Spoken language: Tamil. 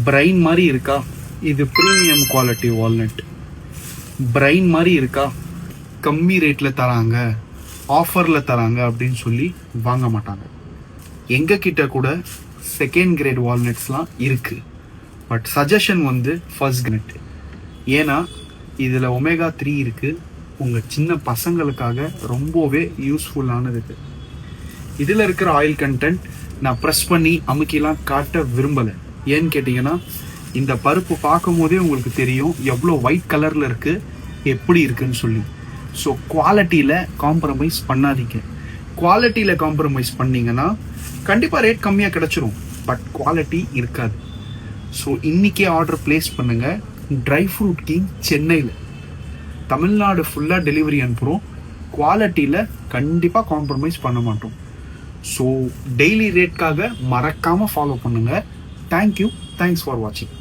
பிரைன் மாதிரி இருக்கா, இது ப்ரீமியம் குவாலிட்டி வால்நட். பிரைன் மாதிரி இருக்கா, கம்மி ரேட்டில் தராங்க, ஆஃபரில் தராங்க அப்படின்னு சொல்லி வாங்க மாட்டாங்க. எங்ககிட்ட கூட செகண்ட் கிரேட் வால்நட்ஸ்லாம் இருக்குது. பட் சஜஷன் வந்து ஃபர்ஸ்ட் கிரேட். ஏன்னா இதில் ஒமேகா 3 இருக்குது. உங்கள் சின்ன பசங்களுக்காக ரொம்பவே யூஸ்ஃபுல்லானது. இதில் இருக்கிற ஆயில் கண்டென்ட் நான் ப்ரெஸ் பண்ணி அமுக்கிலாம் காட்ட விரும்பலை. ஏன்னு கேட்டிங்கன்னா, இந்த பருப்பு பார்க்கும் போதே உங்களுக்கு தெரியும் எவ்வளோ ஒயிட் கலரில் இருக்குது, எப்படி இருக்குன்னு சொல்லி. ஸோ குவாலிட்டியில் காம்ப்ரமைஸ் பண்ணாதீங்க. குவாலிட்டியில் காம்ப்ரமைஸ் பண்ணிங்கன்னா கண்டிப்பாக ரேட் கம்மியாக கிடச்சிரும், பட் குவாலிட்டி இருக்காது. ஸோ இன்றைக்கே ஆர்டர் ப்ளேஸ் பண்ணுங்கள். ட்ரை ஃப்ரூட் கிங் சென்னையில், தமிழ்நாடு ஃபுல்லாக டெலிவரி அனுப்புகிறோம். குவாலிட்டியில் கண்டிப்பாக காம்ப்ரமைஸ் பண்ண மாட்டோம். ஸோ டெய்லி ரேட்காக மறக்காமல் ஃபாலோ பண்ணுங்கள். தேங்க்யூ. தேங்க்ஸ் ஃபார் வாட்சிங்.